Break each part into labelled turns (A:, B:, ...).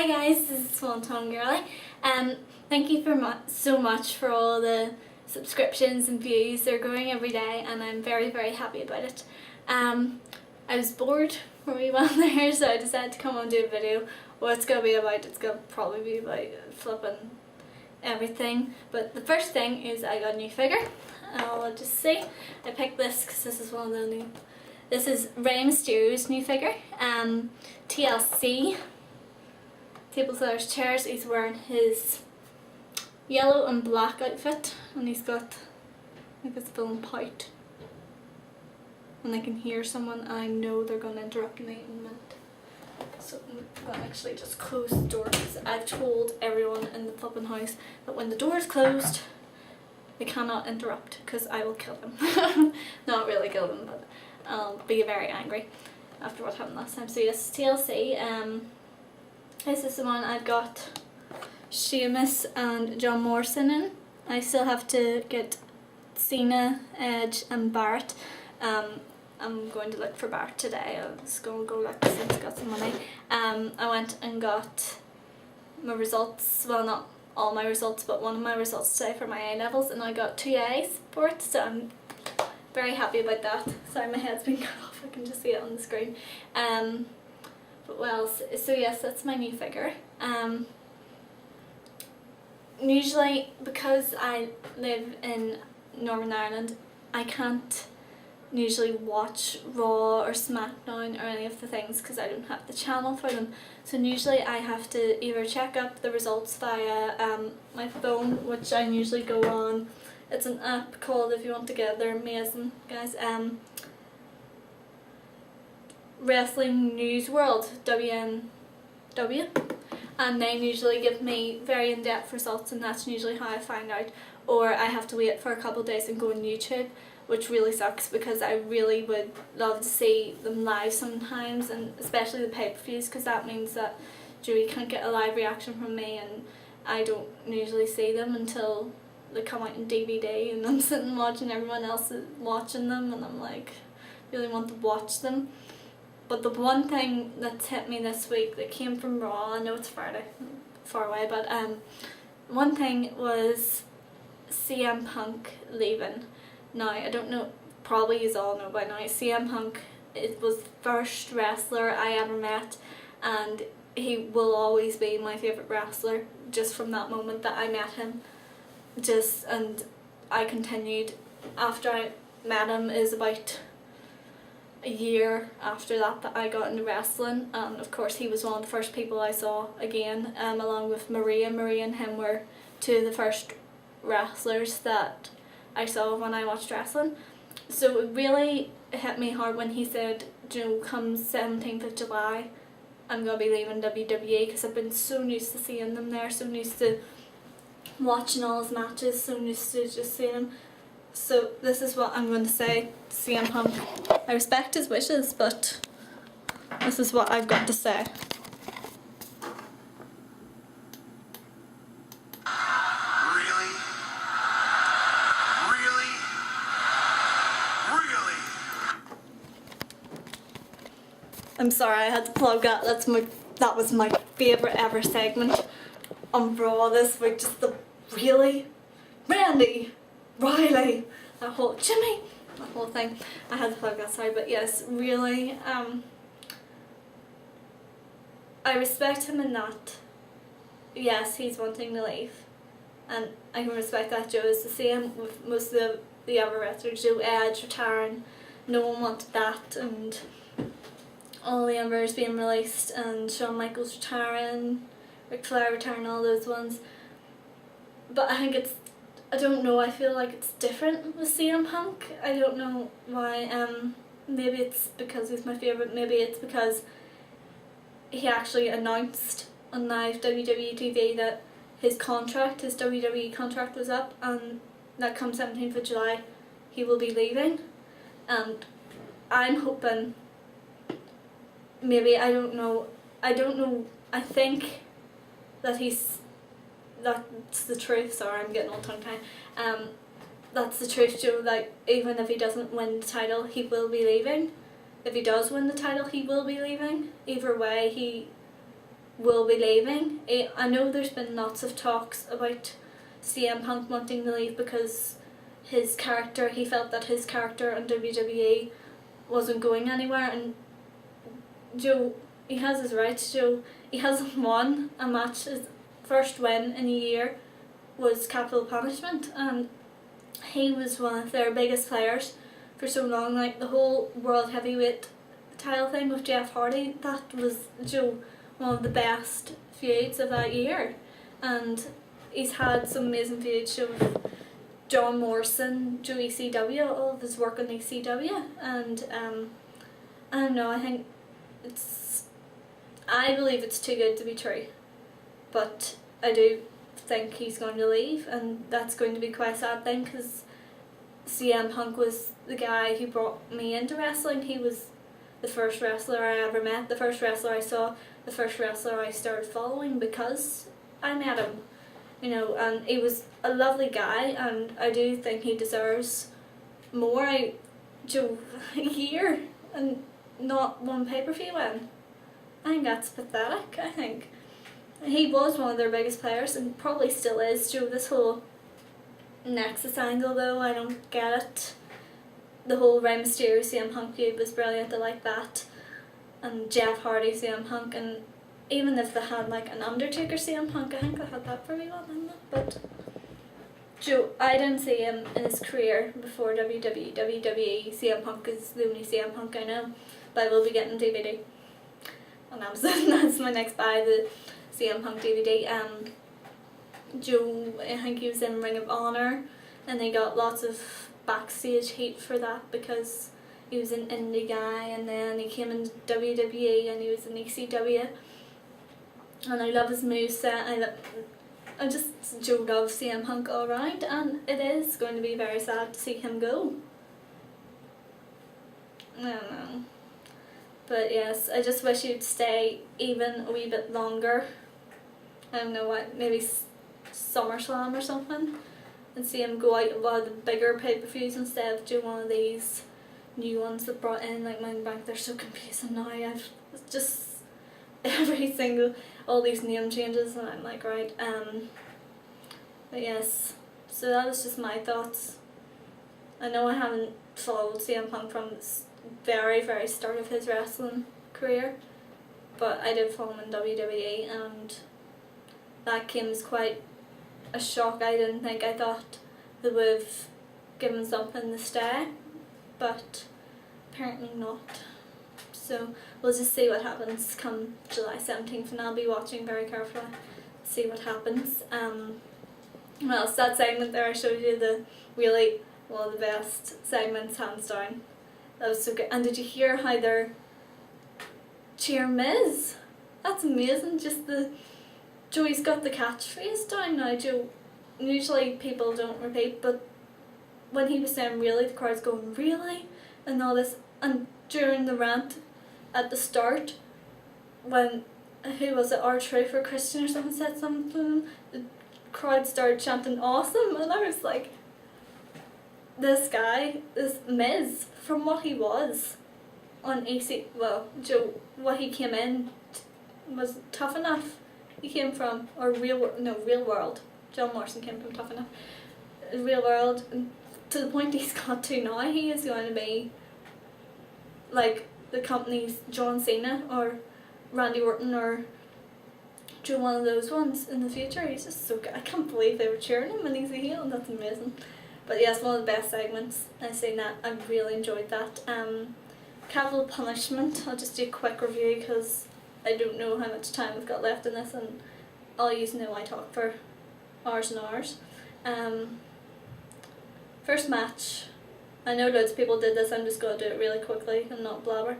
A: Hi guys, this is Swantongirly. Thank you so much for all the subscriptions and views. They're growing every day and I'm very happy about it. I was bored for a wee while there, so I decided to come and do a video. What it's going to be about, it's going to probably be about flipping everything. But the first thing is I got a new figure. I'll just see. I picked this because this is one of the new. This is Rey Mysterio's new figure. TLC. Tables, ladders, chairs. He's wearing his yellow and black outfit, and he's got, I think it's feeling pout. And I can hear someone, and I know they're going to interrupt me in a minute. So I'm going to actually just close the door, because I've told everyone in the flipping house that when the door is closed, they cannot interrupt, because I will kill them. Not really kill them, but I'll be very angry after what happened last time. So yes, TLC. This is the one I've got Sheamus and John Morrison in. I still have to get Cena, Edge and Barrett. I'm going to look for Barrett today. I was going to go look since I got some money. I went and got my results, well not all my results, but one of my results today for my A levels, and I got 2 A's for it, so I'm very happy about that. Sorry, my head's been cut off, I can just see it on the screen. But well, so yes, that's my new figure. Usually, because I live in Northern Ireland, I can't usually watch Raw or SmackDown or any of the things because I don't have the channel for them. So usually I have to either check up the results via my phone, which I usually go on. It's an app called, if you want to get it, they're amazing guys. Wrestling News World, WNW, and they usually give me very in-depth results, and that's usually how I find out. Or I have to wait for a couple of days and go on YouTube, which really sucks because I really would love to see them live sometimes, and especially the pay-per-views, because that means that Joey can't get a live reaction from me, and I don't usually see them until they come out in DVD, and I'm sitting watching everyone else watching them, and I'm like, really want to watch them. But the one thing that's hit me this week that came from Raw, I know it's Friday, far away, but one thing was CM Punk leaving. Now, I don't know, probably you all know by now, CM Punk was the first wrestler I ever met, and he will always be my favourite wrestler, just from that moment that I met him. And I continued after I met him is about a year after that I got into wrestling, and of course he was one of the first people I saw again, along with Maria. Maria and him were two of the first wrestlers that I saw when I watched wrestling. So it really hit me hard when he said, you know, come 17th of July I'm going to be leaving WWE, because I've been so used to seeing them there, so used to watching all his matches, so used to just seeing him. So this is what I'm going to say to CM Punk. I respect his wishes, but this is what I've got to say.
B: Really? Really? Really?
A: I'm sorry, I had to plug that. That was my favourite ever segment on Raw this week. Just the really Randy Riley, that whole Jimmy, that whole thing. I had to plug that, sorry, but yes, really, I respect him in that. Yes, he's wanting to leave, and I can respect that. Joe is the same with most of the other wrestlers. Joe, Edge retiring, no one wanted that, and all the Embers being released, and Shawn Michaels retiring, Ric Flair retiring, all those ones. But I think I don't know, I feel like it's different with CM Punk. I don't know why. Maybe it's because he's my favourite, maybe it's because he actually announced on live WWE TV that his WWE contract was up, and that come 17th of July he will be leaving. And I'm hoping, maybe, I don't know, I think that that's the truth. Sorry, I'm getting all tongue-tied. That's the truth, Joe. Like, even if he doesn't win the title, he will be leaving. If he does win the title, he will be leaving. Either way, will be leaving. I know there's been lots of talks about CM Punk wanting to leave because his character, he felt that his character in WWE wasn't going anywhere, and Joe, he has his rights. Joe, he hasn't won a match. His first win in a year was Capital Punishment, and he was one of their biggest players for so long. Like the whole World Heavyweight title thing with Jeff Hardy, that was Joe, one of the best feuds of that year. And he's had some amazing feuds with John Morrison, Joe ECW, all of his work on ECW, and I don't know, I believe it's too good to be true, but I do think he's going to leave, and that's going to be quite a sad thing because CM Punk was the guy who brought me into wrestling. He was the first wrestler I ever met, the first wrestler I saw, the first wrestler I started following because I met him, you know, and he was a lovely guy, and I do think he deserves more. A year and not one pay-per-view win. I think that's pathetic. I think he was one of their biggest players and probably still is. Joe, this whole Nexus angle though, I don't get it. The whole Rey Mysterio CM Punk feud was brilliant, I like that. And Jeff Hardy CM Punk, and even if they had like an Undertaker CM Punk, I think I had that pretty well, didn't it? But Joe, I didn't see him in his career before WWE. WWE CM Punk is the only CM Punk I know, but I will be getting DVD on Amazon. That's my next buy, the CM Punk DVD. Joe, I think he was in Ring of Honor, and they got lots of backstage heat for that because he was an indie guy, and then he came in WWE and he was in ECW. And I love his moveset. I just Joe loves CM Punk all round, and it is going to be very sad to see him go. I don't know. But yes, I just wish he'd stay even a wee bit longer. I don't know what, maybe SummerSlam or something, and see him go out of one of the bigger pay-per-views instead of doing one of these new ones that brought in like Money Bank. They're so confusing now. I've just all these name changes, and I'm like, right. But yes, so that was just my thoughts. I know I haven't followed CM Punk from the very, very start of his wrestling career, but I did follow him in WWE, and that came as quite a shock. I thought they would have given something to stay, but apparently not. So we'll just see what happens come July 17th, and I'll be watching very carefully to see what happens. Well, it's that segment there I showed you, the really one of the best segments, hands down. That was so good. And did you hear how they're cheering Miz? That's amazing. Just Joey's got the catchphrase down now. Joe, usually people don't repeat, but when he was saying really, the crowd's going really, and all this. And during the rant at the start, when who was it, R-Truth or Christian or something said something, the crowd started chanting awesome, and I was like, this guy, this Miz, from what he was on Joe, what he came in was Tough Enough. He came from, or Real World. John Morrison came from Tough Enough. Real World, and to the point he's got to now, he is going to be like the company's John Cena or Randy Orton or Joe, one of those ones in the future. He's just so good. I can't believe they were cheering him when he's a heel. That's amazing. But yes, one of the best segments. I've seen that. I really enjoyed that. Capital Punishment. I'll just do a quick review because I don't know how much time I've got left in this, and all you know I talk for hours and hours. First match. I know loads of people did this. I'm just going to do it really quickly and not blabber.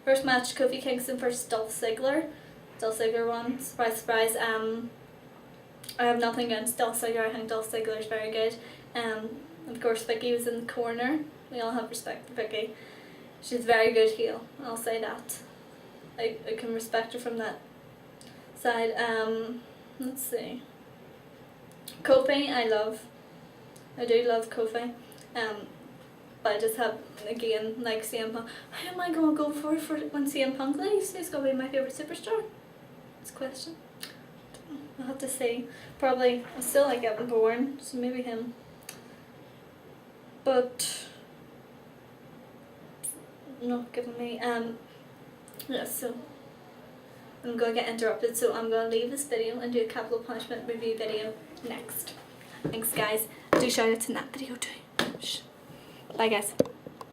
A: First match, Kofi Kingston versus Dolph Ziggler. Dolph Ziggler won. Surprise, surprise. I have nothing against Dolph Ziggler. I think Dolph Ziggler is very good. Of course, Vicky was in the corner. We all have respect for Vicky. She's a very good heel. I'll say that. I can respect her from that side. Let's see. Kofi, I love. I do love Kofi. But I just have, again, like CM Punk. Who am I going to go for when CM Punk leaves? Who's going to be my favourite superstar? It's question. I'll have to see. Probably, I still like getting born, so maybe him. But not giving me yeah, so I'm going to get interrupted, so I'm going to leave this video and do a capital punishment review video next. Thanks guys. Do shout out in that video too. Bye guys.